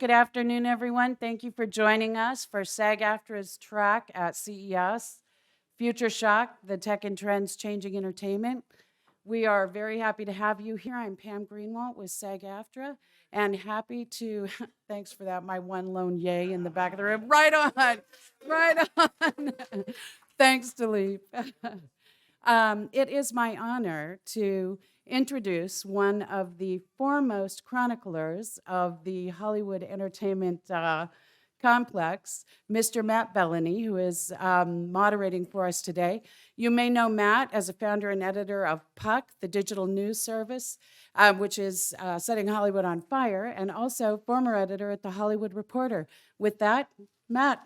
Good afternoon, everyone. Thank you for joining us for SAG-AFTRA's track at CES, Future Shock, the Tech and Trends Changing Entertainment. We are very happy to have you here. I'm Pam Greenwalt with SAG-AFTRA, and happy to, thanks for that, my one lone yay in the back of the room. Right on, right on. Thanks, Dilip. It is my honor to introduce one of the foremost chroniclers of the Hollywood entertainment complex, Mr. Matt Belloni, who is moderating for us today. You may know Matt as a founder and editor of Puck, the digital news service, which is setting Hollywood on fire, and also former editor at The Hollywood Reporter. With that, Matt.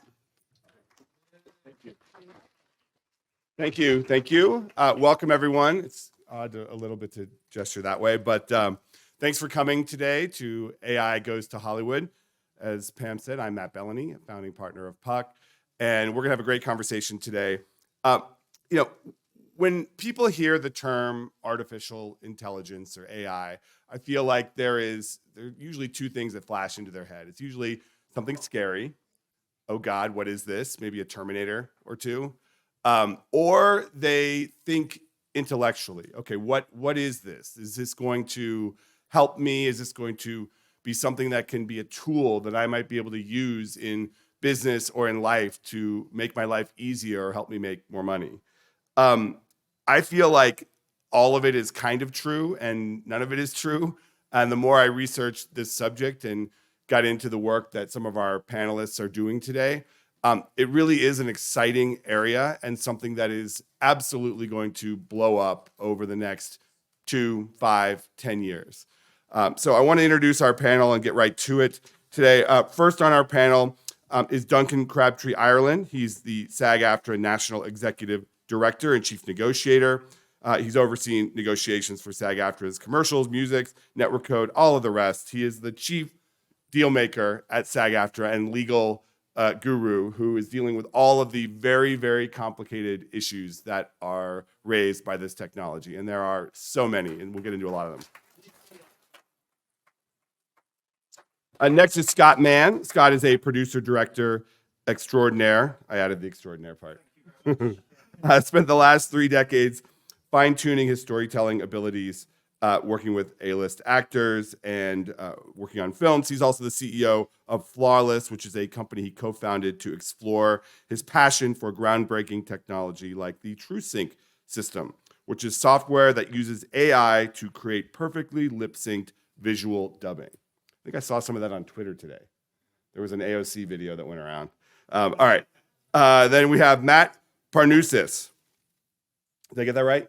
Thank you. Thank you. Welcome, everyone. It's odd a little bit to gesture that way, but thanks for coming today to AI Goes to Hollywood. As Pam said, I'm Matt Belloni, a founding partner of Puck, and we're going to have a great conversation today. When people hear the term artificial intelligence or AI, I feel like there are usually two things that flash into their head. It's usually something scary. Oh God, what is this? Maybe a Terminator or two. Or they think intellectually, okay, what is this? Is this going to help me? Is this going to be something that can be a tool that I might be able to use in business or in life to make my life easier or help me make more money? I feel like all of it is kind of true and none of it is true. And the more I researched this subject and got into the work that some of our panelists are doing today, it really is an exciting area and something that is absolutely going to blow up over the next 2, 5, 10 years. So I want to introduce our panel and get right to it today. First on our panel is Duncan Crabtree-Ireland. He's the SAG-AFTRA National Executive Director and Chief Negotiator. He's overseeing negotiations for SAG-AFTRA's commercials, music, network code, all of the rest. He is the chief deal maker at SAG-AFTRA and legal guru who is dealing with all of the very, very complicated issues that are raised by this technology. And there are so many, and we'll get into a lot of them. Next is Scott Mann. Scott is a producer-director extraordinaire. I added the extraordinaire part. Spent the last 3 decades fine-tuning his storytelling abilities, working with A-list actors and working on films. He's also the CEO of Flawless, which is a company he co-founded to explore his passion for groundbreaking technology like the TrueSync system, which is software that uses AI to create perfectly lip-synced visual dubbing. I think I saw some of that on Twitter today. There was an AOC video that went around. All right. Then we have Matt Panousis. Did I get that right?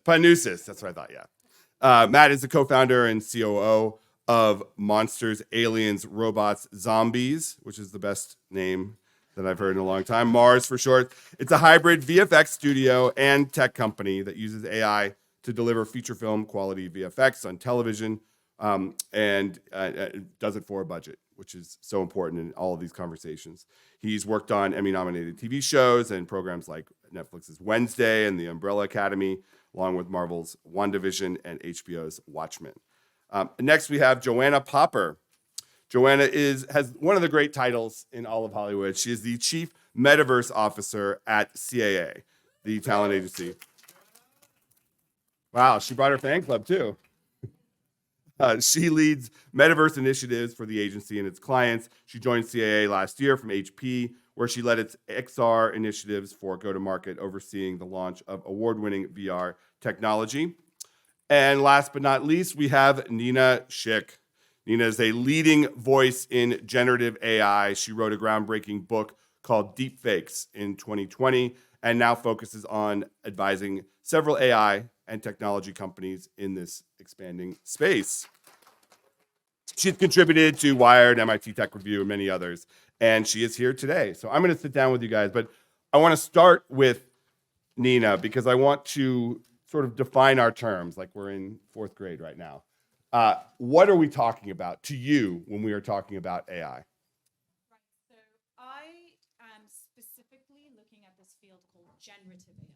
Panousis. That's what I thought, yeah. Matt is the co-founder and COO of Monsters, Aliens, Robots, Zombies, which is the best name that I've heard in a long time. Mars for short. It's a hybrid VFX studio and tech company that uses AI to deliver feature film quality VFX on television and does it for a budget, which is so important in all of these conversations. He's worked on Emmy-nominated TV shows and programs like Netflix's Wednesday and The Umbrella Academy, along with Marvel's WandaVision and HBO's Watchmen. Next, we have Joanna Popper. Joanna has one of the great titles in all of Hollywood. She is the Chief Metaverse Officer at CAA, the talent agency. Wow, she brought her fan club too. She leads Metaverse initiatives for the agency and its clients. She joined CAA last year from HP, where she led its XR initiatives for go-to-market, overseeing the launch of award-winning VR technology. And last but not least, we have Nina Schick. Nina is a leading voice in generative AI. She wrote a groundbreaking book called Deepfakes in 2020 and now focuses on advising several AI and technology companies in this expanding space. She's contributed to Wired, MIT Tech Review, and many others, and she is here today. So I'm going to sit down with you guys, but I want to start with Nina because I want to sort of define our terms like we're in 4th grade right now. What are we talking about to you when we are talking about AI? Right, so I am specifically looking at this field called generative AI.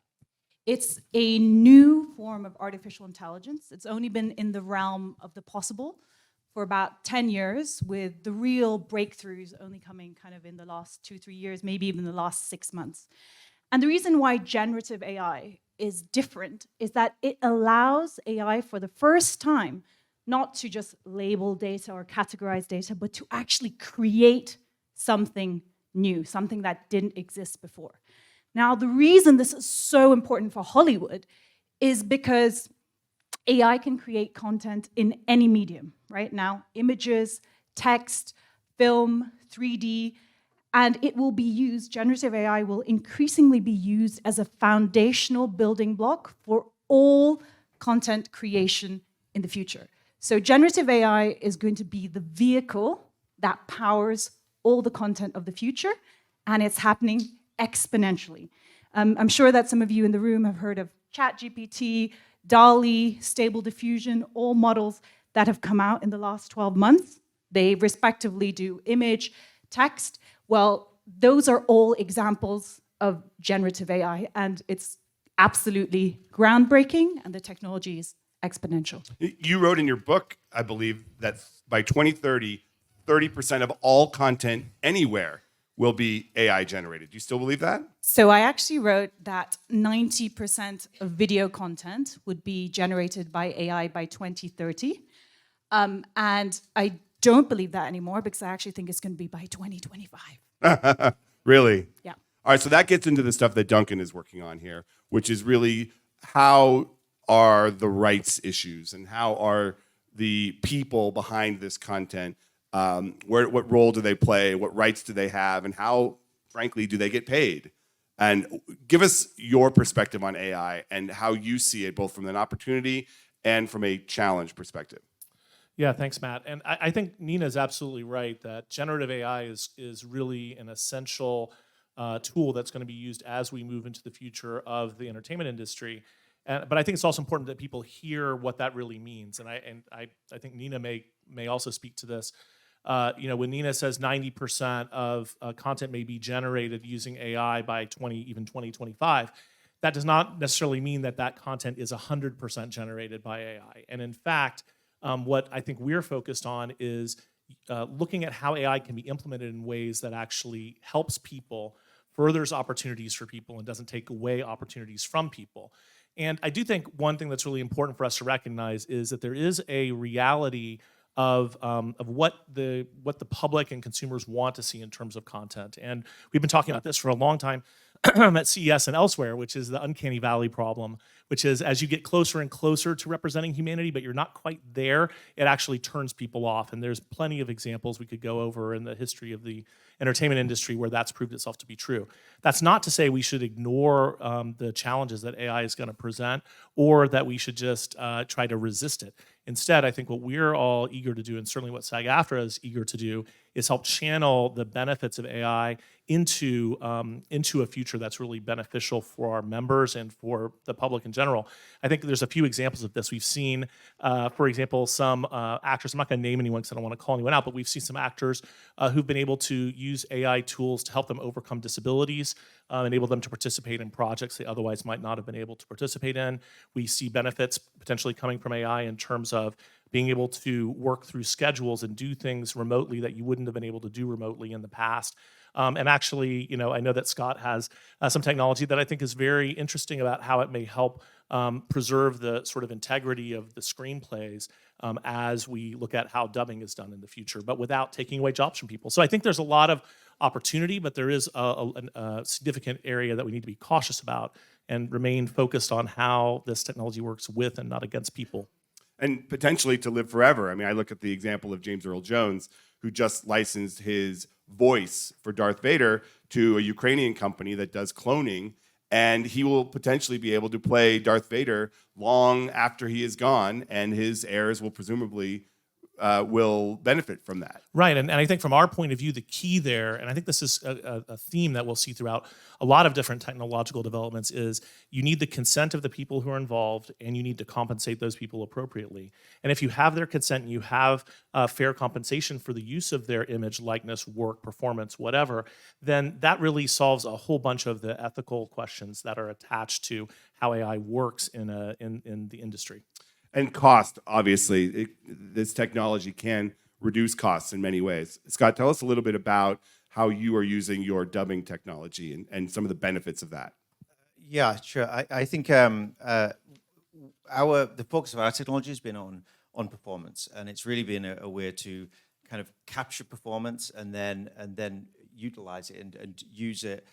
It's a new form of artificial intelligence. It's only been in the realm of the possible for about 10 years, with the real breakthroughs only coming kind of in the last 2-3 years, maybe even the last 6 months. And the reason why generative AI is different is that it allows AI for the first time not to just label data or categorize data, but to actually create something new, something that didn't exist before. Now, the reason this is so important for Hollywood is because AI can create content in any medium, right? Now, images, text, film, 3D, and it will be used, generative AI will increasingly be used as a foundational building block for all content creation in the future. So generative AI is going to be the vehicle that powers all the content of the future, and it's happening exponentially. I'm sure that some of you in the room have heard of ChatGPT, DALL-E, Stable Diffusion, all models that have come out in the last 12 months. They respectively do image, text. Well, those are all examples of generative AI, and it's absolutely groundbreaking, and the technology is exponential. You wrote in your book, I believe, that by 2030, 30% of all content anywhere will be AI generated. Do you still believe that? So I actually wrote that 90% of video content would be generated by AI by 2030. And I don't believe that anymore, because I actually think it's going to be by 2025. Really? Yeah. All right, so that gets into the stuff that Duncan is working on here, which is really how are the rights issues and how are the people behind this content, what role do they play, what rights do they have, and how, frankly, do they get paid? And give us your perspective on AI and how you see it, both from an opportunity and from a challenge perspective. Yeah, thanks, Matt. And I think Nina's absolutely right that generative AI is really an essential tool that's going to be used as we move into the future of the entertainment industry. But I think it's also important that people hear what that really means. And I think Nina may also speak to this. When Nina says 90% of content may be generated using AI by 2025, that does not necessarily mean that that content is 100% generated by AI. And in fact, what I think we're focused on is looking at how AI can be implemented in ways that actually helps people, furthers opportunities for people, and doesn't take away opportunities from people. And I do think one thing that's really important for us to recognize is that there is a reality of what the public and consumers want to see in terms of content. And we've been talking about this for a long time at CES and elsewhere, which is the uncanny valley problem, which is as you get closer and closer to representing humanity, but you're not quite there, it actually turns people off. And there's plenty of examples we could go over in the history of the entertainment industry where that's proved itself to be true. That's not to say we should ignore the challenges that AI is going to present, or that we should just try to resist it. Instead, I think what we're all eager to do, and certainly what SAG-AFTRA is eager to do, is help channel the benefits of AI into a future that's really beneficial for our members and for the public in general. I think there's a few examples of this. We've seen, for example, some actors, I'm not going to name anyone because I don't want to call anyone out, but we've seen some actors who've been able to use AI tools to help them overcome disabilities, enable them to participate in projects they otherwise might not have been able to participate in. We see benefits potentially coming from AI in terms of being able to work through schedules and do things remotely that you wouldn't have been able to do remotely in the past. And actually, I know that Scott has some technology that I think is very interesting about how it may help preserve the sort of integrity of the screenplays as we look at how dubbing is done in the future, but without taking away jobs from people. So I think there's a lot of opportunity, but there is a significant area that we need to be cautious about and remain focused on how this technology works with and not against people. And potentially to live forever. I mean, I look at the example of James Earl Jones, who just licensed his voice for Darth Vader to a Ukrainian company that does cloning, and he will potentially be able to play Darth Vader long after he is gone, and his heirs will presumably will benefit from that. Right, and I think from our point of view, the key there, and I think this is a theme that we'll see throughout a lot of different technological developments, is you need the consent of the people who are involved, and you need to compensate those people appropriately. And if you have their consent and you have fair compensation for the use of their image, likeness, work, performance, whatever, then that really solves a whole bunch of the ethical questions that are attached to how AI works in the industry. And cost, obviously, this technology can reduce costs in many ways. Scott, tell us a little bit about how you are using your dubbing technology and some of the benefits of that. Yeah, sure. I think the focus of our technology has been on performance, and it's really been a way to kind of capture performance and then utilize it and use it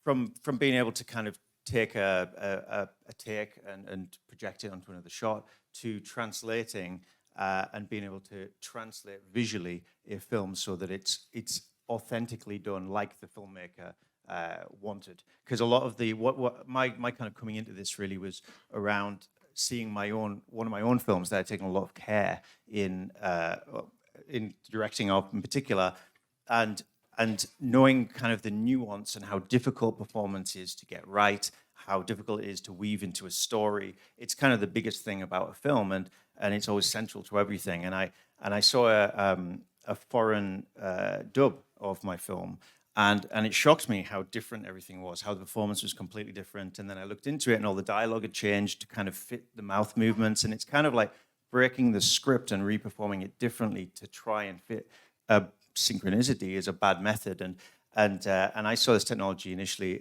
from being able to kind of take a take and project it onto another shot to translating and being able to translate visually a film so that it's authentically done like the filmmaker wanted. Because a lot of what my kind of coming into this really was around seeing one of my own films that I'd taken a lot of care in directing of in particular, and knowing kind of the nuance and how difficult performance is to get right, how difficult it is to weave into a story. It's kind of the biggest thing about a film, and it's always central to everything. And I saw a foreign dub of my film, and it shocked me how different everything was, how the performance was completely different. And then I looked into it, and all the dialogue had changed to kind of fit the mouth movements, and it's kind of like breaking the script and reperforming it differently to try and fit. Synchronicity is a bad method, and I saw this technology initially.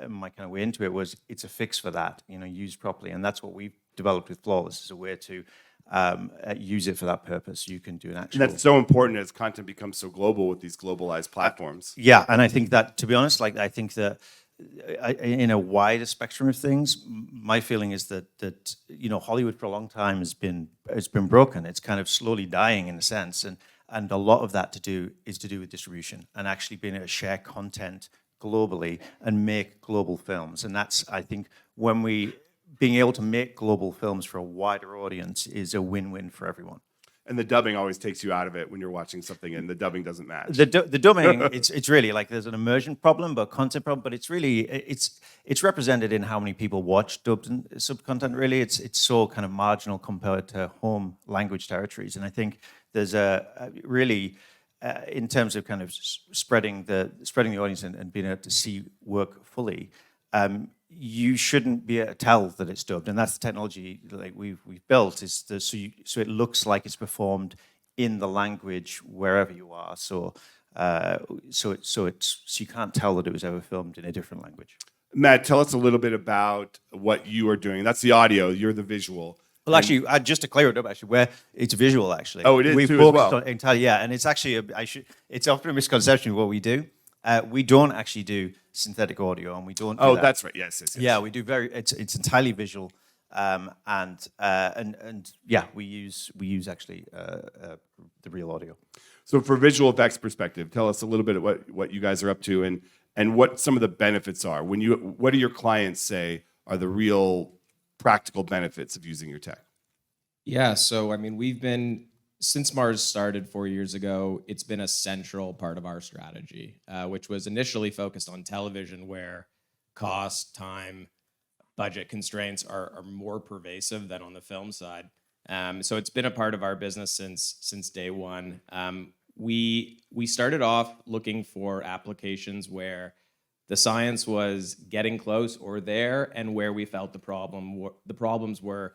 My kind of way into it was it's a fix for that, used properly, and that's what we've developed with Flawless, is a way to use it for that purpose. You can do an actual. And that's so important as content becomes so global with these globalized platforms. Yeah, and I think that, to be honest, I think that in a wider spectrum of things, my feeling is that Hollywood for a long time has been broken. It's kind of slowly dying in a sense, and a lot of that is to do with distribution and actually being able to share content globally and make global films. And that's, I think, being able to make global films for a wider audience is a win-win for everyone. And the dubbing always takes you out of it when you're watching something and the dubbing doesn't match. The dubbing, it's really like there's an immersion problem, but content problem, but it's really, it's represented in how many people watch dubbed and sub-content, really. It's so kind of marginal compared to home language territories. And I think there's a really, in terms of kind of spreading the audience and being able to see work fully, you shouldn't be able to tell that it's dubbed, and that's the technology like we've built. So it looks like it's performed in the language wherever you are. So you can't tell that it was ever filmed in a different language. Matt, tell us a little bit about what you are doing. That's the audio. You're the visual. Well, actually, just to clear it up, actually, where it's visual, actually. Oh, it is We've too as well. entirely, yeah, and it's actually it's often a misconception of what we do. We don't actually do synthetic audio, and we don't. Do that. That's right. Yes. Yeah, we do It's entirely visual, and yeah, we use actually the real audio. So, for visual effects perspective, tell us a little bit of what you guys are up to and what some of the benefits are. What do your clients say are the real practical benefits of using your tech? Yeah, so I mean, we've been, since Mars started 4 years ago, it's been a central part of our strategy, which was initially focused on television, where cost, time, budget constraints are more pervasive than on the film side. So it's been a part of our business since day one. We started off looking for applications where the science was getting close or there, and where we felt the problems were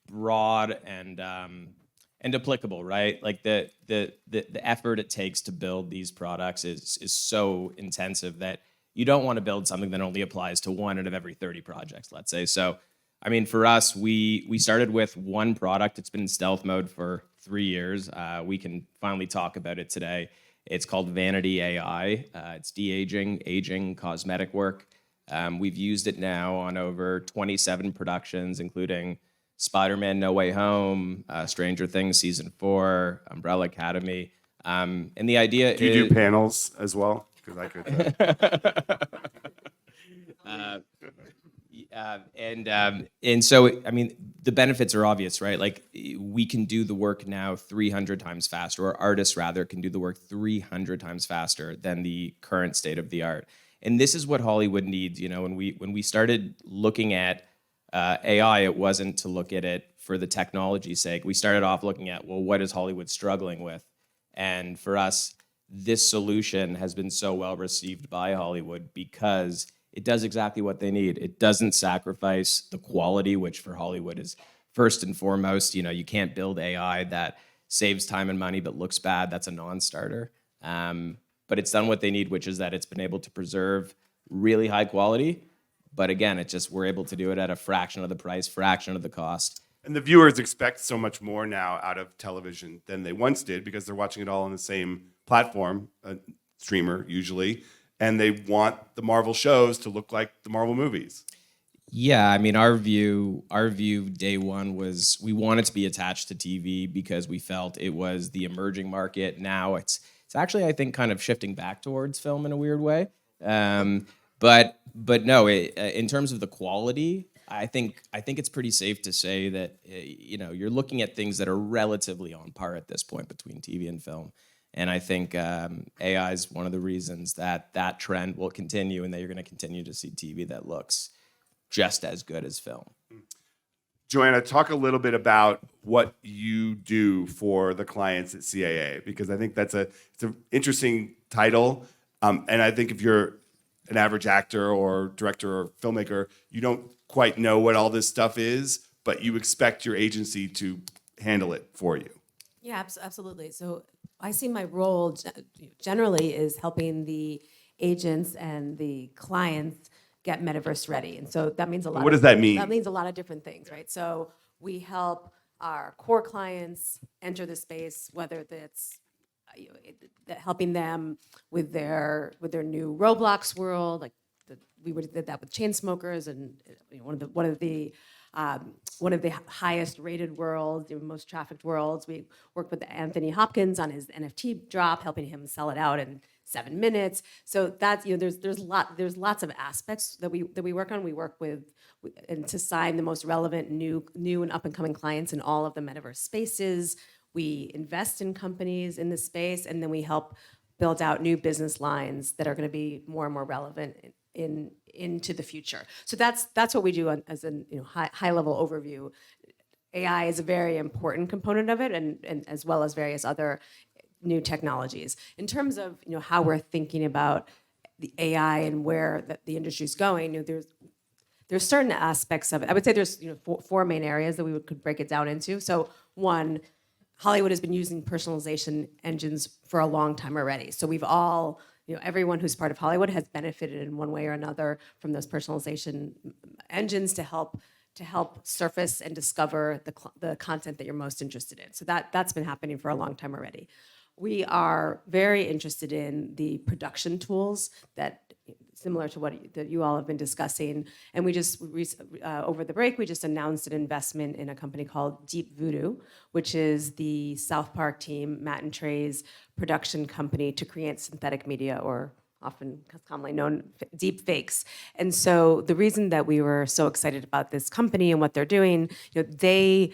broad and applicable, right? Like the effort it takes to build these products is so intensive that you don't want to build something that only applies to 1 out of every 30 projects, let's say. So, I mean, for us, we started with one product. It's been in stealth mode for 3 years. We can finally talk about it today. It's called Vanity AI. It's de-aging, aging, cosmetic work. We've used it now on over 27 productions, including Spider-Man No Way Home, Stranger Things Season 4, Umbrella Academy. And the idea Do you do panels as well? Because I could. And so, I mean, the benefits are obvious, right? Like, we can do the work now 300 times faster, or artists rather can do the work 300 times faster than the current state of the art. And this is what Hollywood needs. When we started looking at AI, it wasn't to look at it for the technology's sake. We started off looking at, well, what is Hollywood struggling with? And for us, this solution has been so well received by Hollywood because it does exactly what they need. It doesn't sacrifice the quality, which for Hollywood is first and foremost, you can't build AI that saves time and money but looks bad. That's a non-starter. But it's done what they need, which is that it's been able to preserve really high quality. But again, it's just we're able to do it at a fraction of the price, fraction of the cost. And the viewers expect so much more now out of television than they once did because they're watching it all on the same platform, a streamer usually, and they want the Marvel shows to look like the Marvel movies. Yeah, I mean, our view day one was we wanted to be attached to TV because we felt it was the emerging market. Now it's actually, I think, kind of shifting back towards film in a weird way. But no, in terms of the quality, I think it's pretty safe to say that you're looking at things that are relatively on par at this point between TV and film. And I think AI is one of the reasons that trend will continue, and that you're going to continue to see TV that looks just as good as film. Joanna, talk a little bit about what you do for the clients at CAA, because I think it's an interesting title. And I think if you're an average actor or director or filmmaker, you don't quite know what all this stuff is, but you expect your agency to handle it for you. Yeah, absolutely. So I see my role generally is helping the agents and the clients get Metaverse ready. And so that means a lot. What does that mean? That means a lot of different things, right? So we help our core clients enter the space, whether that's helping them with their new Roblox world, like we did that with chain smokers, and one of the highest rated worlds, most trafficked worlds. We worked with Anthony Hopkins on his NFT drop, helping him sell it out in 7 minutes. So that's there's lots of aspects that we work on. We work with and to sign the most relevant new and up and coming clients in all of the metaverse spaces. We invest in companies in this space, and then we help build out new business lines that are going to be more and more relevant into the future. So that's what we do as a high level overview. AI is a very important component of it, and as well as various other new technologies. In terms of how we're thinking about the AI and where the industry is going, there's certain aspects of it. I would say there's four main areas that we could break it down into. So one, Hollywood has been using personalization engines for a long time already. So we've all, everyone who's part of Hollywood has benefited in one way or another from those personalization engines to help surface and discover the content that you're most interested in. So that's been happening for a long time already. We are very interested in the production tools that, similar to that you all have been discussing. And we just, over the break, we just announced an investment in a company called Deep Voodoo, which is the South Park team, Matt and Trey's production company to create synthetic media, or often commonly known deep fakes. And so the reason that we were so excited about this company and what they're doing, they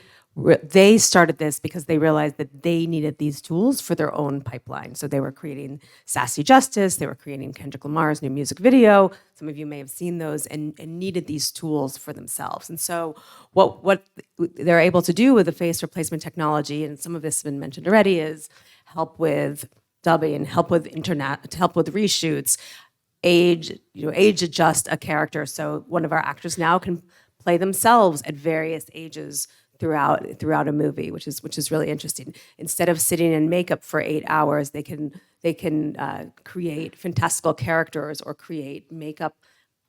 started this because they realized that they needed these tools for their own pipeline. So they were creating Sassy Justice, they were creating Kendrick Lamar's new music video. Some of you may have seen those, and needed these tools for themselves. And so what they're able to do with the face replacement technology, and some of this has been mentioned already, is help with dubbing, help with internet, help with reshoots, age adjust a character. So one of our actors now can play themselves at various ages throughout a movie, which is really interesting. Instead of sitting in makeup for 8 hours, they can create fantastical characters or create makeup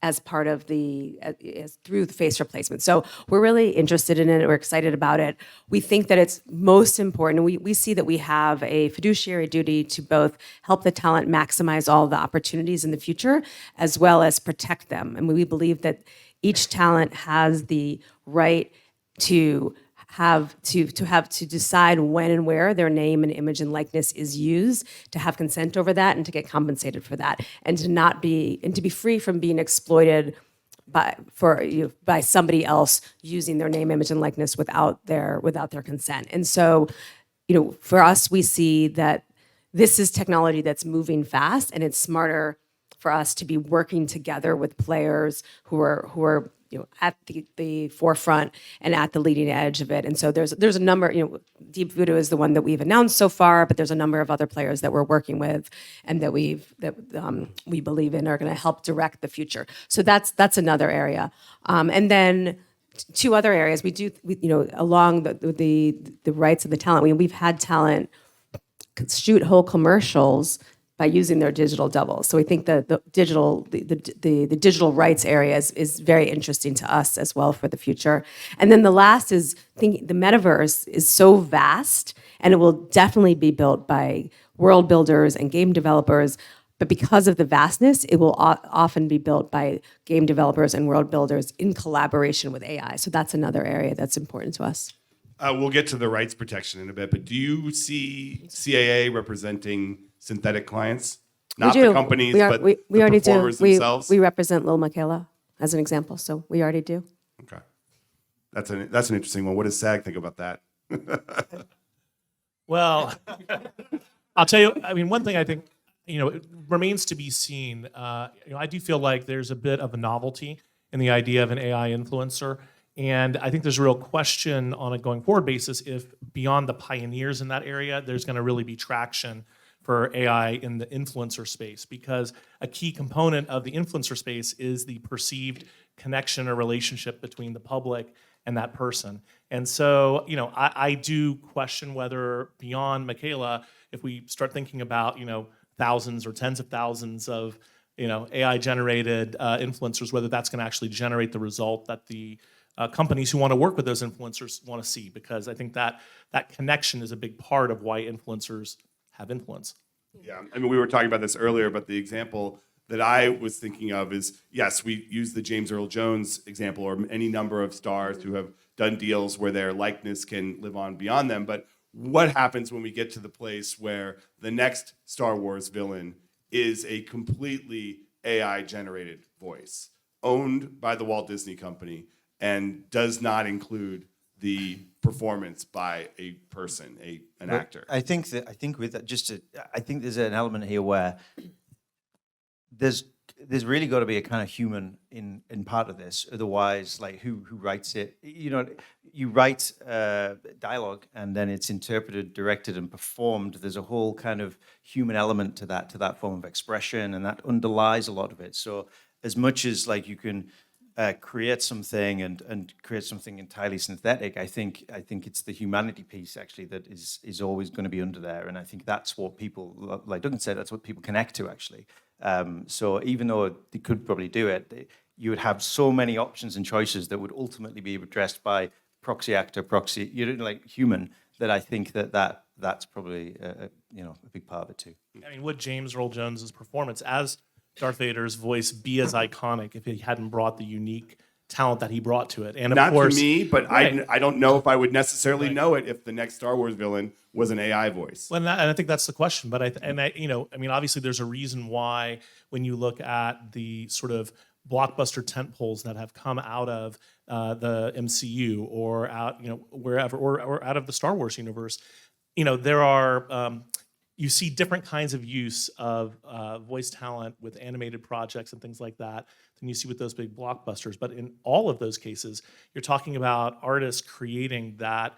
as part of through the face replacement. So we're really interested in it. We're excited about it. We think that it's most important. We see that we have a fiduciary duty to both help the talent maximize all the opportunities in the future, as well as protect them. And we believe that each talent has the right to decide when and where their name and image and likeness is used, to have consent over that, and to get compensated for that, and to be free from being exploited by somebody else using their name, image, and likeness without their consent. And so, for us, we see that this is technology that's moving fast, and it's smarter for us to be working together with players who are at the forefront and at the leading edge of it. And so there's a number, Deep Voodoo is the one that we've announced so far, but there's a number of other players that we're working with and that we believe in are going to help direct the future. So that's another area. And then two other areas. Along the rights of the talent, we've had talent shoot whole commercials by using their digital doubles. So we think that the digital rights area is very interesting to us as well for the future. And then the last is the Metaverse is so vast, and it will definitely be built by world builders and game developers. But because of the vastness, it will often be built by game developers and world builders in collaboration with AI. So that's another area that's important to us. We'll get to the rights protection in a bit, but do you see CAA representing synthetic clients? Not the companies, but we the already do. performers themselves? We represent Lil Michaela as an example, so we already do. Okay. That's an interesting one. What does SAG think about that? Well, I'll tell you, I mean, one thing I think, it remains to be seen. I do feel like there's a bit of a novelty in the idea of an AI influencer. And I think there's a real question on a going forward basis if beyond the pioneers in that area, there's going to really be traction for AI in the influencer space, because a key component of the influencer space is the perceived connection or relationship between the public and that person. And so, I do question whether beyond Michaela, if we start thinking about, thousands or tens of thousands of, AI generated influencers, whether that's going to actually generate the result that the companies who want to work with those influencers want to see, because I think that connection is a big part of why influencers have influence. Yeah, I mean, we were talking about this earlier, but the example that I was thinking of is, yes, we use the James Earl Jones example, or any number of stars who have done deals where their likeness can live on beyond them. But what happens when we get to the place where the next Star Wars villain is a completely AI-generated voice, owned by the Walt Disney Company, and does not include the performance by a person, an actor? I think with that, I think there's an element here where there's really got to be a kind of human in part of this. Otherwise, like who writes it? You write dialogue and then it's interpreted, directed, and performed. There's a whole kind of human element to that form of expression, and that underlies a lot of it. So as much as like you can create something and create something entirely synthetic, I think it's the humanity piece actually that is always going to be under there, and I think that's what people, like Duncan said, that's what people connect to actually. So even though they could probably do it, you would have so many options and choices that would ultimately be addressed by proxy actor, like human, that I think that's probably a big part of it too. I mean, would James Earl Jones's performance as Darth Vader's voice be as iconic if he hadn't brought the unique talent that he brought to it? And of Not course, to me, but right. I don't know if I would necessarily know it if the next Star Wars villain was an AI voice. Well, and I think that's the question. But obviously, there's a reason why when you look at the sort of blockbuster tentpoles that have come out of the MCU or out, wherever, or out of the Star Wars universe, there are. You see different kinds of use of voice talent with animated projects and things like that than you see with those big blockbusters. But in all of those cases, you're talking about artists creating that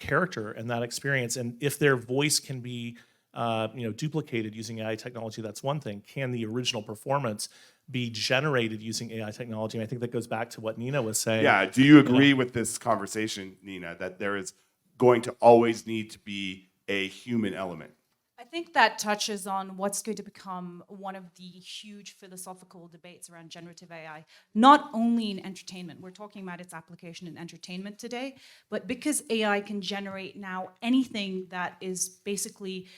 character and that experience. And if their voice can be duplicated using AI technology, that's one thing. Can the original performance be generated using AI technology? And I think that goes back to what Nina was saying. Yeah. Do you agree with this conversation, Nina, that there is going to always need to be a human element? I think that touches on what's going to become one of the huge philosophical debates around generative AI, not only in entertainment. We're talking about its application in entertainment today, but because AI can generate now anything that is basically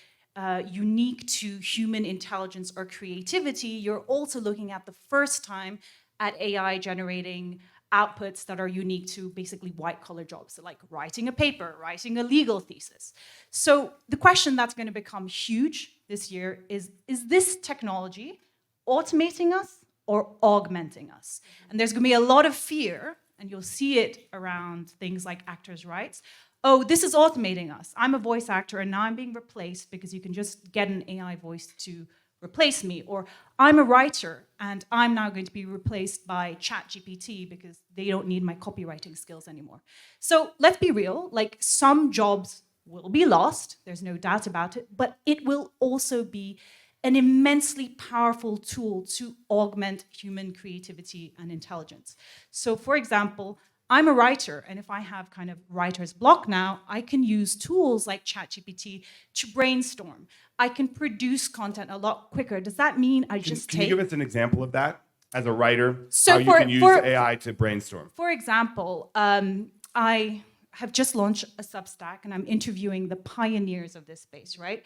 unique to human intelligence or creativity, you're also looking at the first time at AI generating outputs that are unique to basically white-collar jobs, so like writing a paper, writing a legal thesis. So the question that's going to become huge this year is this technology automating us or augmenting us? And there's going to be a lot of fear, and you'll see it around things like actors' rights. Oh, this is automating us. I'm a voice actor, and now I'm being replaced because you can just get an AI voice to replace me. Or I'm a writer and I'm now going to be replaced by ChatGPT because they don't need my copywriting skills anymore. So let's be real, like some jobs will be lost, there's no doubt about it, but it will also be an immensely powerful tool to augment human creativity and intelligence. So for example, I'm a writer, and if I have kind of writer's block now, I can use tools like ChatGPT to brainstorm. I can produce content a lot quicker. Does that mean I just Can you give us an example of that as a writer? So how you can use AI to brainstorm? For example, I have just launched a Substack, and I'm interviewing the pioneers of this space, right?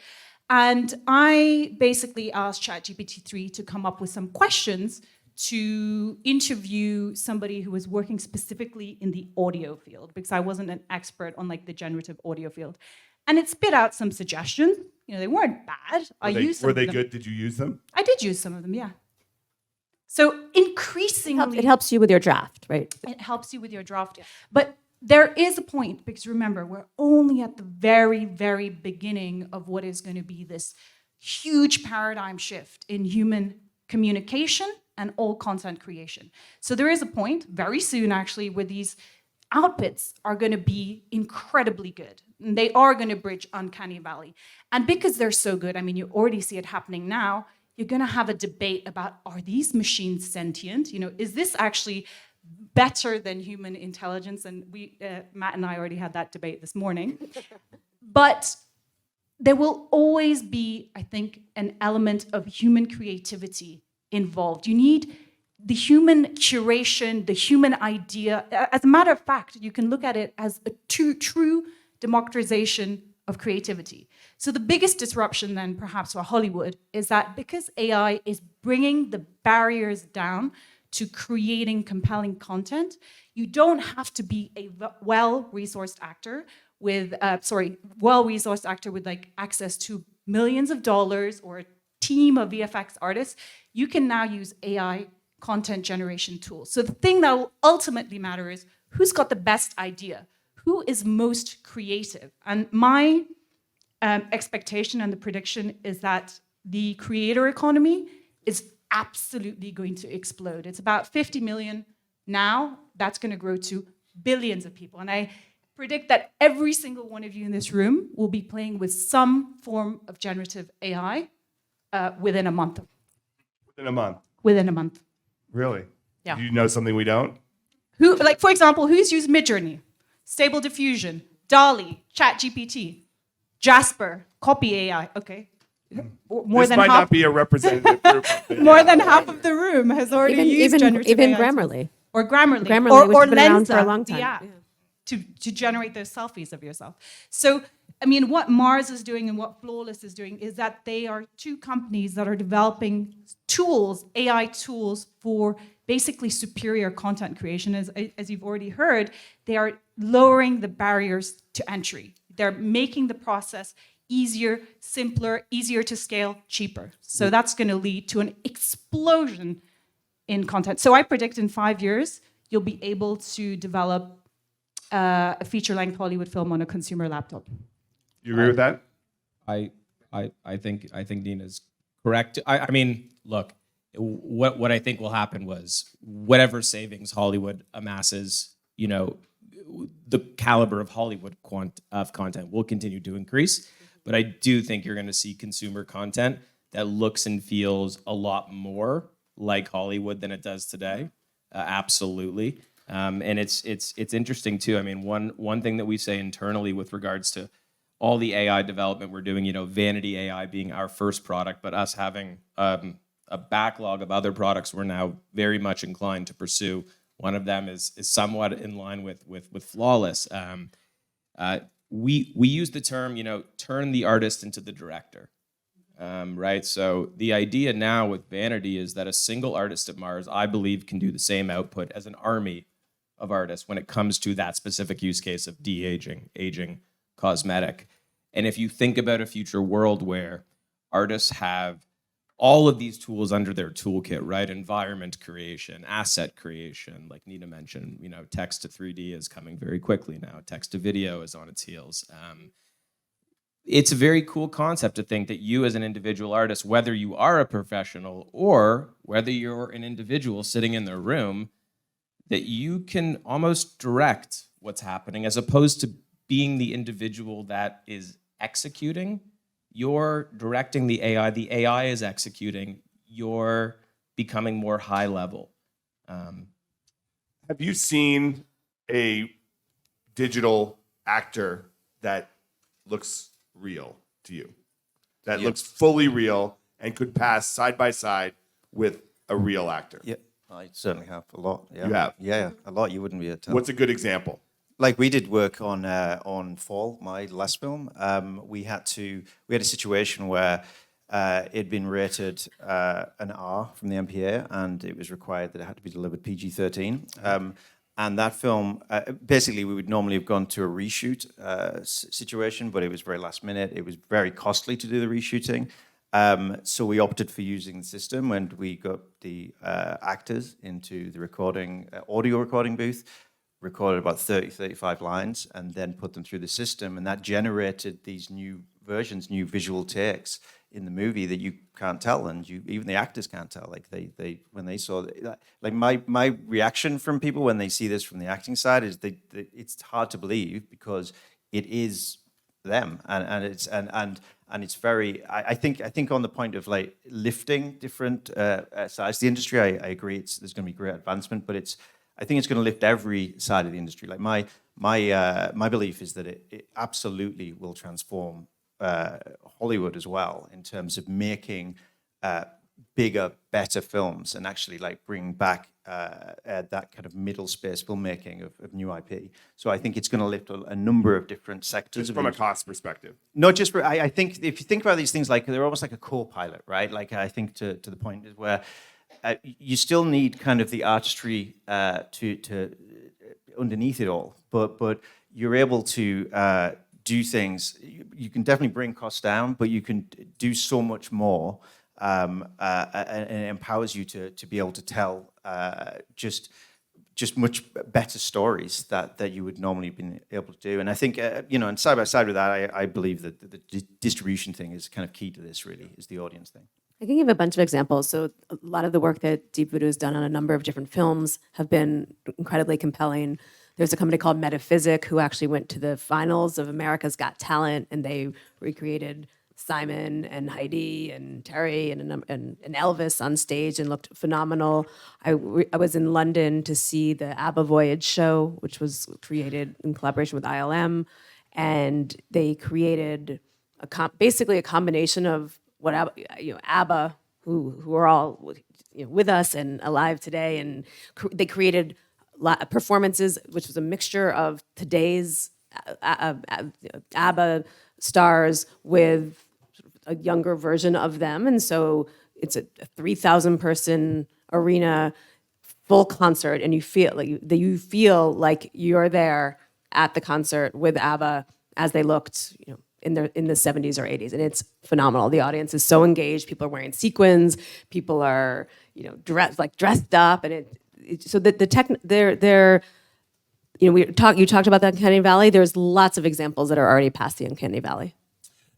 And I basically asked ChatGPT-3 to come up with some questions to interview somebody who was working specifically in the audio field, because I wasn't an expert on like the generative audio field. And it spit out some suggestions. You know, they weren't bad. Were they good? Did you use them? I did use some of them, yeah. So increasingly... It helps you with your draft, right? It helps you with your draft. But there is a point, because remember, we're only at the very, very beginning of what is going to be this huge paradigm shift in human communication and all content creation. So there is a point, very soon actually, where these outputs are going to be incredibly good. And they are going to bridge uncanny valley. And because they're so good, I mean, you already see it happening now, you're going to have a debate about, are these machines sentient? You know, is this actually better than human intelligence? And Matt and I already had that debate this morning. But there will always be, I think, an element of human creativity involved. You need the human curation, the human idea. As a matter of fact, you can look at it as a true democratization of creativity. So the biggest disruption then, perhaps for Hollywood, is that because AI is bringing the barriers down to creating compelling content, you don't have to be a well-resourced actor with like access to millions of dollars or a team of VFX artists. You can now use AI content generation tools. So the thing that will ultimately matter is who's got the best idea, who is most creative. And my expectation and the prediction is that the creator economy is absolutely going to explode. It's about 50 million now. That's going to grow to billions of people. And I predict that every single one of you in this room will be playing with some form of generative AI within a month. Within a month? Within a month. Really? Yeah. Do you know something we don't? Who, like, for example, who's used Midjourney, Stable Diffusion, DALL-E, ChatGPT, Jasper, Copy AI? Okay. This might not be a representative group. More than half of the room has already used generative AI. Grammarly. Or Grammarly. Grammarly, which or has been around Lensa, for a long time. the app, to generate those selfies of yourself. So, I mean, what Mars is doing and what Flawless is doing is that they are two companies that are developing tools, AI tools, for basically superior content creation. As you've already heard, they are lowering the barriers to entry. They're making the process easier, simpler, easier to scale, cheaper. So that's going to lead to an explosion in content. So I predict in 5 years, you'll be able to develop a feature-length Hollywood film on a consumer laptop. You agree with that? I think Nina's correct. I mean, look, what I think will happen was whatever savings Hollywood amasses, you know, the caliber of Hollywood content will continue to increase. But I do think you're going to see consumer content that looks and feels a lot more like Hollywood than it does today. Absolutely. And it's interesting too. I mean, one thing that we say internally with regards to all the AI development we're doing, you know, Vanity AI being our first product, but us having a backlog of other products we're now very much inclined to pursue. One of them is somewhat in line with Flawless. We use the term, you know, turn the artist into the director, right? So the idea now with Vanity is that a single artist at Mars, I believe, can do the same output as an army of artists when it comes to that specific use case of de-aging, aging, cosmetic. And if you think about a future world where artists have all of these tools under their toolkit, right? Environment creation, asset creation, like Nina mentioned, you know, text to 3D is coming very quickly now. Text to video is on its heels. It's a very cool concept to think that you as an individual artist, whether you are a professional or whether you're an individual sitting in their room, that you can almost direct what's happening as opposed to being the individual that is executing. you're directing the AI is executing, you're becoming more high level. Have you seen a digital actor that looks real to you? That looks fully real and could pass side by side with a real actor? Yeah, I certainly have a lot. Yeah. You have? Yeah, a lot. You wouldn't be able to tell. What's a good example? Like we did work on Fall, my last film. We had a situation where it'd been rated an R from the MPA, and it was required that it had to be delivered PG-13. And that film, basically, we would normally have gone to a reshoot situation, but it was very last minute. It was very costly to do the reshooting. So we opted for using the system, and we got the actors into the audio recording booth, recorded about 30, 35 lines, and then put them through the system. And that generated these new versions, new visual takes in the movie that you can't tell, and even the actors can't tell. Like they when they saw like my reaction from people when they see this from the acting side is it's hard to believe because it is them, and it's very. I think on the point of like lifting different sides of the industry, I agree. There's going to be great advancement, but I think it's going to lift every side of the industry. Like my belief is that it absolutely will transform Hollywood as well in terms of making bigger, better films and actually like bring back that kind of middle space filmmaking of new IP. So I think it's going to lift a number of different sectors. Just from a cost perspective. Not just for, I think if you think about these things, like they're almost like a co-pilot, right? Like I think to the point is where you still need kind of the artistry to underneath it all, but you're able to do things. You can definitely bring costs down, but you can do so much more, and it empowers you to be able to tell just much better stories that you would normally be able to do. And I think and side by side with that, I believe that the distribution thing is kind of key to this. Really, is the audience thing. I can give a bunch of examples. So a lot of the work that Deep Voodoo has done on a number of different films have been incredibly compelling. There's a company called Metaphysic who actually went to the finals of America's Got Talent, and they recreated Simon and Heidi and Terry and Elvis on stage and looked phenomenal. I was in London to see the ABBA Voyage show, which was created in collaboration with ILM, and they created basically a combination of what ABBA, who are all with us and alive today, and they created performances, which was a mixture of today's ABBA stars with a younger version of them, and so it's a 3,000 person arena, full concert, and you feel like you're there at the concert with ABBA as they looked, in the 70s or 80s, and it's phenomenal. The audience is so engaged. People are wearing sequins. People are, dressed up, and so the tech. You talked about the Uncanny Valley. There's lots of examples that are already past the Uncanny Valley.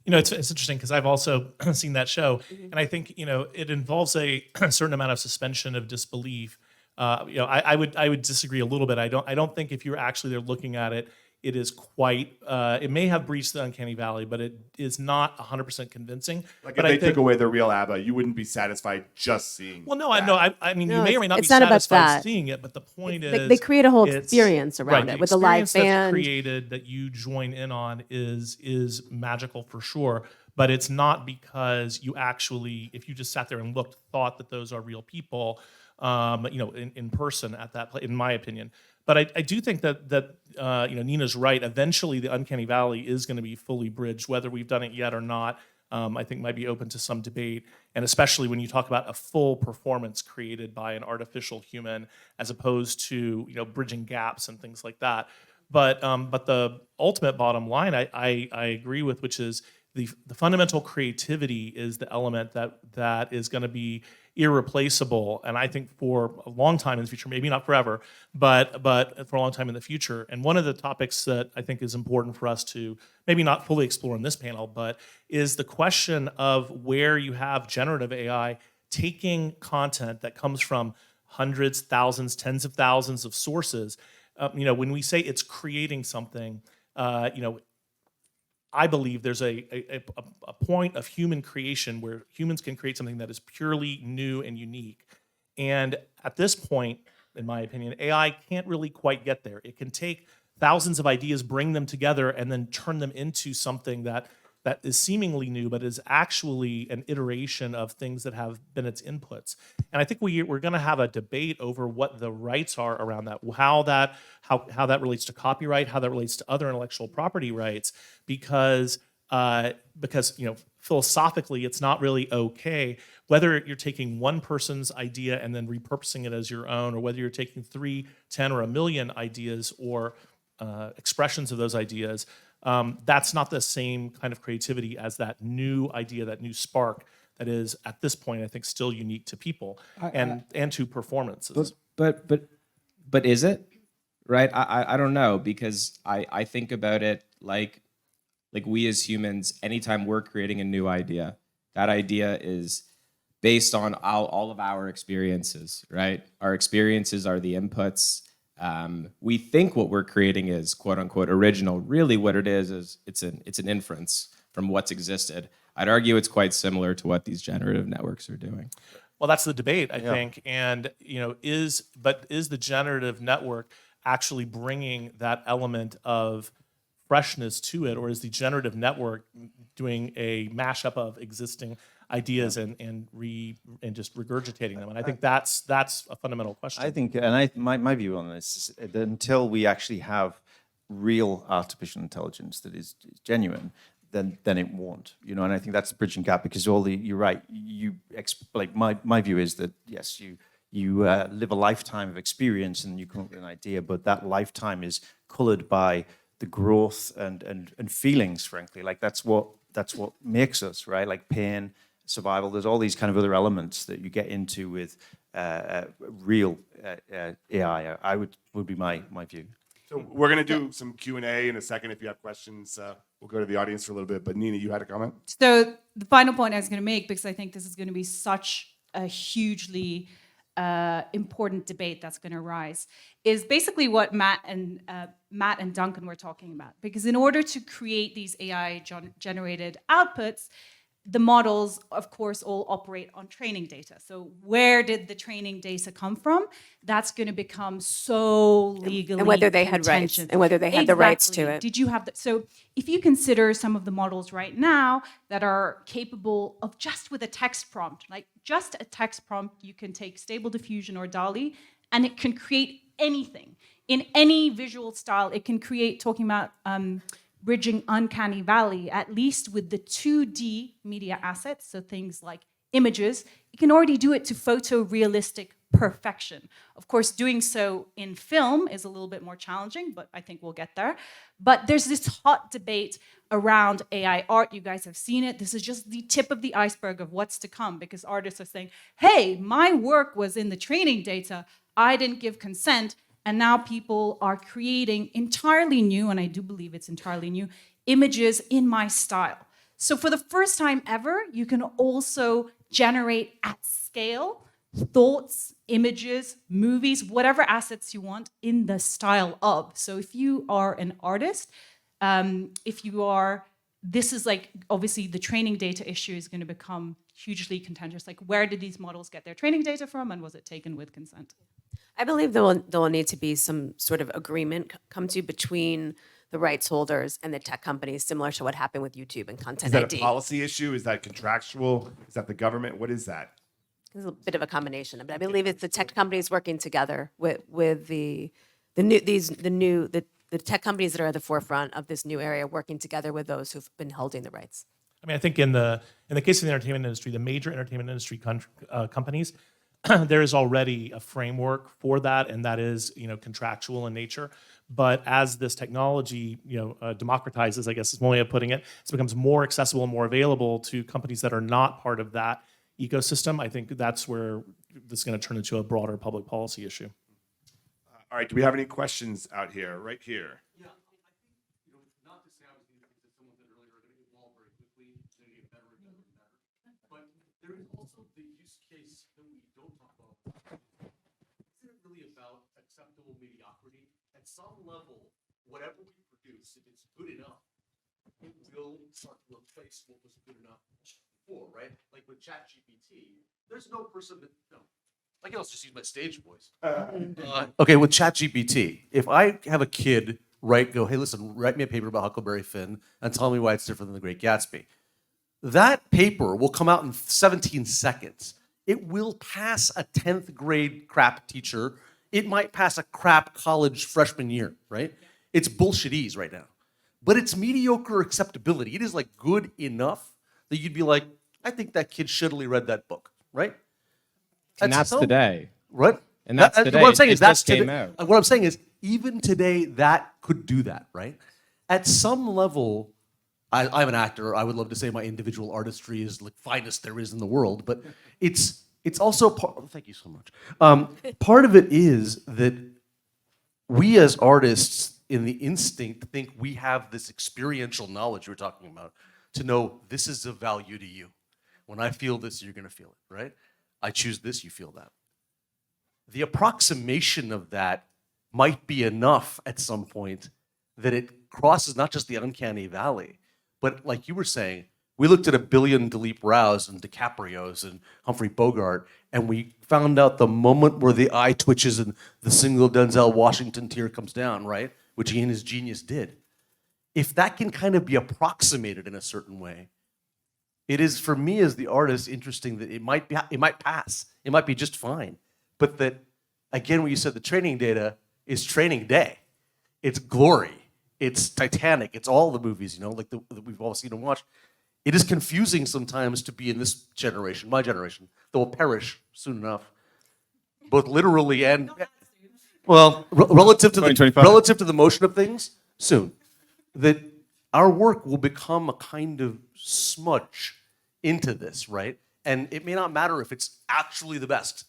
It's interesting because I've also seen that show, and I think it involves a certain amount of suspension of disbelief. I would disagree a little bit. I don't think if you're actually there looking at it, it is quite. It may have breached the Uncanny Valley, but it is not 100% convincing. Like but if they took away the real ABBA, you wouldn't be satisfied just seeing. Well, no, I know. I mean, you may or may not be it's not about satisfied that. seeing it, but the point is They create a whole it's- experience around right, it with a live experience that's band. created that you join in on is magical for sure. But it's not because you actually, if you just sat there and looked, thought that those are real people, in person at that place, in my opinion. But I do think that Nina's right. Eventually, the Uncanny Valley is going to be fully bridged. Whether we've done it yet or not, I think might be open to some debate. And especially when you talk about a full performance created by an artificial human, as opposed to bridging gaps and things like that. But the ultimate bottom line, I agree with, which is the fundamental creativity is the element that is going to be irreplaceable, and I think for a long time in the future, maybe not forever, but for a long time in the future. And one of the topics that I think is important for us to maybe not fully explore in this panel, but is the question of where you have generative AI taking content that comes from hundreds, thousands, tens of thousands of sources. When we say it's creating something, I believe there's a point of human creation where humans can create something that is purely new and unique. And at this point, in my opinion, AI can't really quite get there. It can take thousands of ideas, bring them together, and then turn them into something that is seemingly new, but is actually an iteration of things that have been its inputs. And I think we're going to have a debate over what the rights are around that, how that relates to copyright, how that relates to other intellectual property rights, because philosophically, it's not really okay whether you're taking one person's idea and then repurposing it as your own, or whether you're taking 3, 10, or 1 million ideas or expressions of those ideas. That's not the same kind of creativity as that new idea, that new spark that is, at this point, I think, still unique to people and to performances. But is it? Right? I don't know, because I think about it like we as humans, anytime we're creating a new idea, that idea is based on all of our experiences, right? Our experiences are the inputs. We think what we're creating is quote unquote original. Really what it is it's an inference from what's existed. I'd argue it's quite similar to what these generative networks are doing. Well, that's the debate, I think. And, is the generative network actually bringing that element of freshness to it, or is the generative network doing a mashup of existing ideas and just regurgitating them? And I think that's a fundamental question. I think, and my view on this is that until we actually have real artificial intelligence that is genuine, then it won't, and I think that's the bridging gap, because you're right. My view is that yes, you live a lifetime of experience and you come up with an idea, but that lifetime is colored by the growth and feelings, frankly. Like that's what makes us, right? Like pain, survival. There's all these kind of other elements that you get into with real AI. I would be my view. So we're going to do some Q&A in a second. If you have questions, we'll go to the audience for a little bit. But Nina, you had a comment? So the final point I was going to make, because I think this is going to be such a hugely important debate that's going to arise, is basically what Matt and Duncan were talking about. Because in order to create these AI-generated outputs, the models, of course, all operate on training data. So where did the training data come from? That's going to become so legally and whether they had rights, contentious. and whether they had the rights to it. Did you have so if you consider some of the models right now that are capable of just with a text prompt, like just a text prompt, you can take Stable Diffusion or DALL-E, and it can create anything in any visual style. It can create, talking about bridging uncanny valley, at least with the 2D media assets, so things like images, you can already do it to photorealistic perfection. Of course, doing so in film is a little bit more challenging, but I think we'll get there. But there's this hot debate around AI art. You guys have seen it. This is just the tip of the iceberg of what's to come, because artists are saying, hey, my work was in the training data. I didn't give consent. And now people are creating entirely new, and I do believe it's entirely new, images in my style. So for the first time ever, you can also generate at scale thoughts, images, movies, whatever assets you want in the style of. So if you are an artist, this is like, obviously the training data issue is going to become hugely contentious. Like, where did these models get their training data from, and was it taken with consent? I believe there will need to be some sort of agreement come to between the rights holders and the tech companies, similar to what happened with YouTube and Content Is that ID. a policy issue? Is that contractual? Is that the government? What is that? It's a bit of a combination, but I believe it's the tech companies working together with the tech companies that are at the forefront of this new area, working together with those who've been holding the rights. I mean, I think in the case of the entertainment industry, the major entertainment industry companies, there is already a framework for that, and that is, contractual in nature. But as this technology, democratizes, I guess is one way of putting it, it becomes more accessible and more available to companies that are not part of that ecosystem. I think that's where this is going to turn into a broader public policy issue. All right, do we have any questions out here? Right here. Yeah, I think, not to say I was someone said earlier, are going to evolve very quickly, it's going to get better and better and better. But there is also the use case that we don't talk about. Isn't it really about acceptable mediocrity? At some level, whatever we produce, if it's good enough, it will start to replace what was good enough before, right? Like with ChatGPT, there's no person that, no, I can also just use my stage voice. Okay, with ChatGPT, if I have a kid go, hey, listen, write me a paper about Huckleberry Finn and tell me why it's different than The Great Gatsby. That paper will come out in 17 seconds. It will pass a 10th grade crap teacher. It might pass a crap college freshman year, right? It's bullshitese right now. But it's mediocre acceptability. It is like good enough that you'd be like, I think that kid shittily read that book, right? And that's today. What? And that's today. What I'm saying It is that's just came today. out. What I'm saying is even today that could do that, right? At some level, I'm an actor. I would love to say my individual artistry is the finest there is in the world, but it's also part. Thank you so much. Part of it is that we as artists, in the instinct, think we have this experiential knowledge we're talking about to know this is of value to you. When I feel this, you're going to feel it, right? I choose this, you feel that. The approximation of that might be enough at some point that it crosses not just the uncanny valley, but like you were saying, we looked at 1 billion Dilip Raos and DiCaprios and Humphrey Bogart, and we found out the moment where the eye twitches and the single Denzel Washington tear comes down, right? Which he and his genius did. If that can kind of be approximated in a certain way, it is, for me as the artist, interesting that it might pass. It might be just fine. But that, again, when you said the training data is training day. It's Glory. It's Titanic. It's all the movies, like that we've all seen and watched. It is confusing sometimes to be in this generation, my generation, that will perish soon enough, both literally and, well, relative to the motion of things, soon. That our work will become a kind of smudge into this, right? And it may not matter if it's actually the best.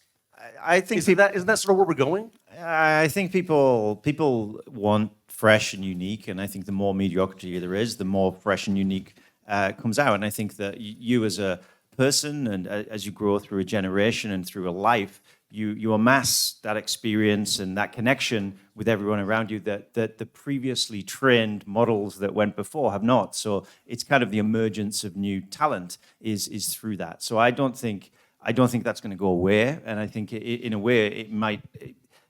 I think Isn't that sort of where we're going? I think people want fresh and unique, and I think the more mediocrity there is, the more fresh and unique comes out. And I think that you as a person, and as you grow through a generation and through a life, you amass that experience and that connection with everyone around you that the previously trained models that went before have not. So it's kind of the emergence of new talent is through that. So I don't think that's going to go away, and I think in a way it might.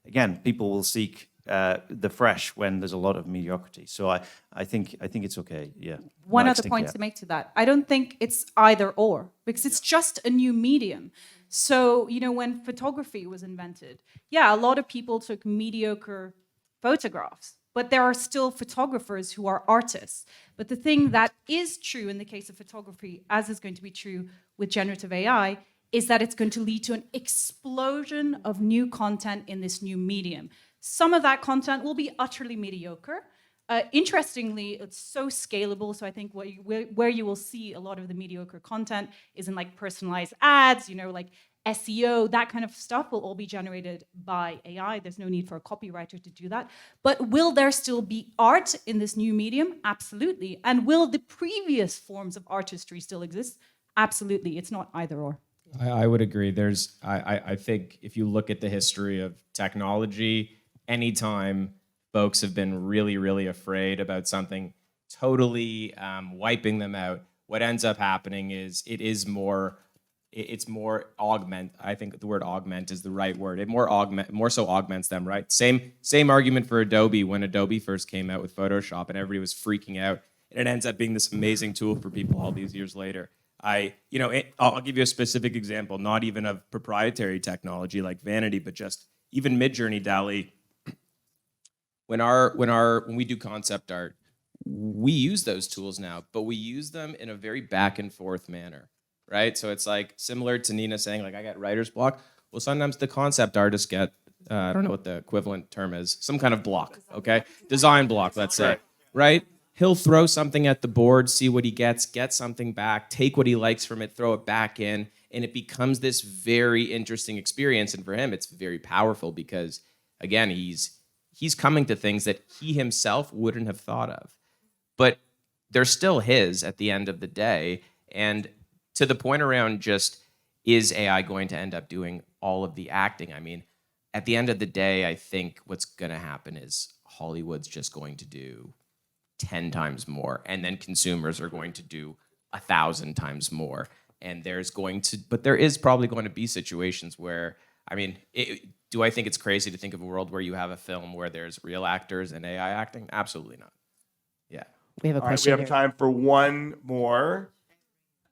Again, people will seek the fresh when there's a lot of mediocrity. So I think it's okay. Yeah. One Not other extinct point yet. to make to that. I don't think it's either or, because it's just a new medium. So, when photography was invented, a lot of people took mediocre photographs, but there are still photographers who are artists. But the thing that is true in the case of photography, as is going to be true with generative AI, is that it's going to lead to an explosion of new content in this new medium. Some of that content will be utterly mediocre. Interestingly, it's so scalable. So I think where you will see a lot of the mediocre content is in like personalized ads, like SEO, that kind of stuff will all be generated by AI. There's no need for a copywriter to do that. But will there still be art in this new medium? Absolutely. And will the previous forms of artistry still exist? Absolutely. It's not either or. I would agree. I think if you look at the history of technology, anytime folks have been really, really afraid about something totally wiping them out, what ends up happening is it's more augment. I think the word augment is the right word. It more so augments them, right? Same argument for Adobe when Adobe first came out with Photoshop and everybody was freaking out. And it ends up being this amazing tool for people all these years later. I'll give you a specific example, not even of proprietary technology like Vanity, but just even Midjourney, DALL-E. When we do concept art, we use those tools now, but we use them in a very back and forth manner, right? So it's like similar to Nina saying, like, I got writer's block. Well, sometimes the concept artists get, I don't know what the equivalent term is, some kind of block, okay? Design block, let's say, right? He'll throw something at the board, see what he gets, get something back, take what he likes from it, throw it back in, and it becomes this very interesting experience. And for him, it's very powerful because, again, he's coming to things that he himself wouldn't have thought of. But they're still his at the end of the day. And to the point around just, is AI going to end up doing all of the acting? I mean, at the end of the day, I think what's going to happen is Hollywood's just going to do 10 times more, and then consumers are going to do 1,000 times more. And there is probably going to be situations where, I mean, do I think it's crazy to think of a world where you have a film where there's real actors and AI acting? Absolutely not. Yeah. We have a All right, we question have here. time for one more.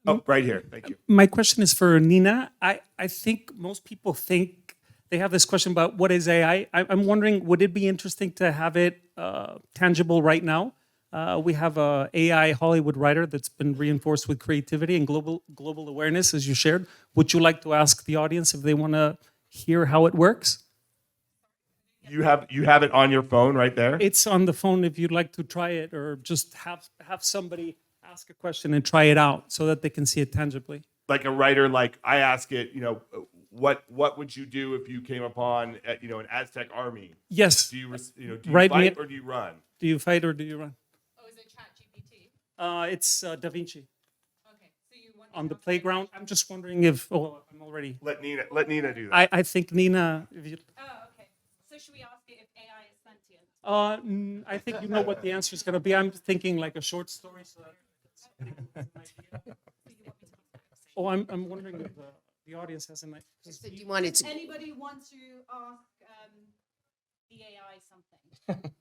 Oh, right here. Thank you. My question is for Nina. I think most people think they have this question about what is AI. I'm wondering, would it be interesting to have it tangible right now? We have a AI Hollywood writer that's been reinforced with creativity and global awareness, as you shared. Would you like to ask the audience if they want to hear how it works? You have it on your phone right there? It's on the phone if you'd like to try it, or just have somebody ask a question and try it out so that they can see it tangibly. Like a writer, like I ask it, what would you do if you came upon, an Aztec army? Yes. Do you, do you Write me- fight or do you run? Do you fight or do you run? Oh, is it ChatGPT? It's Da Vinci. Okay, so you want On the playground. I'm just wondering if, I'm already. Let Nina do that. I think Nina, if you, Oh, okay. So should we ask it if AI is sentient? I think you know what the answer is going to be. I'm thinking like a short story. So I'm wondering if the audience has an idea. Do you want it to? Anybody want to ask the AI something?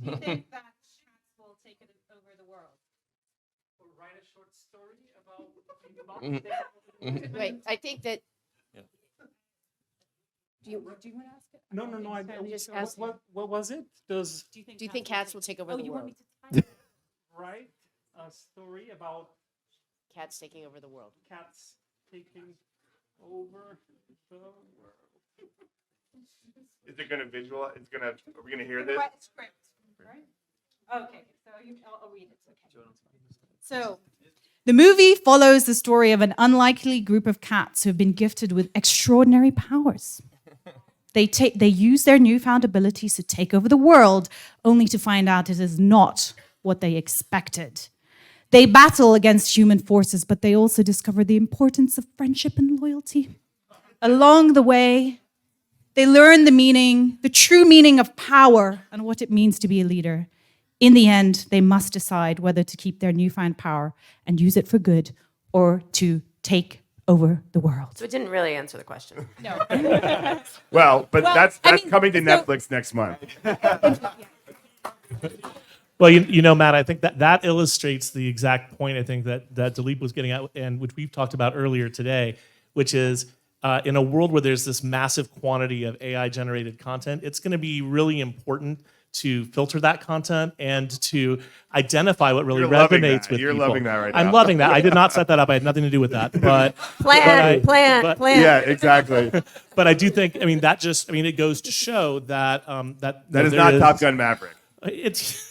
Do you think that cats will take it over the world? Or write a short story about Wait, I think that. Do you want to ask it? No. I just ask what was it? Do you think cats will take over the world? Write a story about Cats taking over the world. cats taking over the world. Is it going to visualize? Are we going to hear this? Write a script, right? Okay, so I'll read it. Okay. So, the movie follows the story of an unlikely group of cats who have been gifted with extraordinary powers. They use their newfound abilities to take over the world, only to find out it is not what they expected. They battle against human forces, but they also discover the importance of friendship and loyalty. Along the way, they learn the true meaning of power and what it means to be a leader. In the end, they must decide whether to keep their newfound power and use it for good or to take over the world. So it didn't really answer the question. No. Well, but that's I mean, coming to so- Netflix next month. Well, Matt, I think that illustrates the exact point I think that Dilip was getting at, and which we've talked about earlier today, which is in a world where there's this massive quantity of AI-generated content, it's going to be really important to filter that content and to identify what really You're loving resonates that. with You're people. loving that right I'm now. loving that. I did not set that up. I had nothing to do with that. But Plan. Yeah, exactly. but I do think, it goes to show that That is not Top Gun Maverick. It's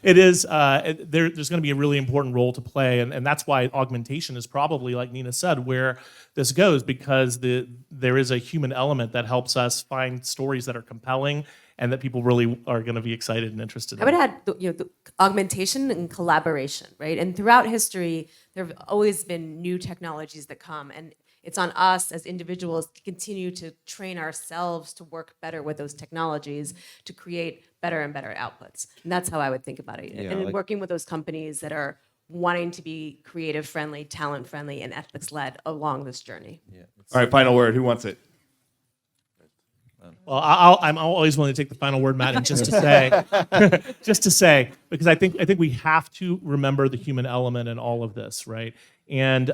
it is there's going to be a really important role to play, and that's why augmentation is probably, like Nina said, where this goes, because there is a human element that helps us find stories that are compelling and that people really are going to be excited and interested in. I would add, the augmentation and collaboration, right? And throughout history, there have always been new technologies that come, and it's on us as individuals to continue to train ourselves to work better with those technologies to create better and better outputs. And that's how I would think about it. Yeah, and like- working with those companies that are wanting to be creative friendly, talent friendly, and ethics led along this journey. All right, final word. Who wants it? Well, I'm always willing to take the final word, Matt, and just to say, because I think we have to remember the human element in all of this, right? And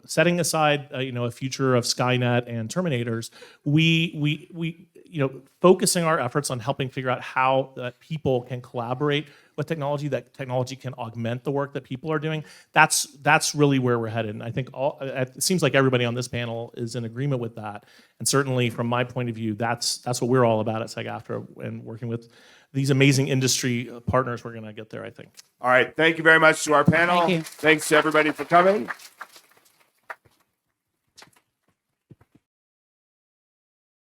setting aside a future of Skynet and Terminators, we focusing our efforts on helping figure out how people can collaborate with technology, that technology can augment the work that people are doing. That's really where we're headed. And I think it seems like everybody on this panel is in agreement with that. And certainly from my point of view, that's what we're all about at SAG-AFTRA, and working with these amazing industry partners, we're going to get there, I think. All right. Thank you very much to our panel. Thank you. Thanks to everybody for coming.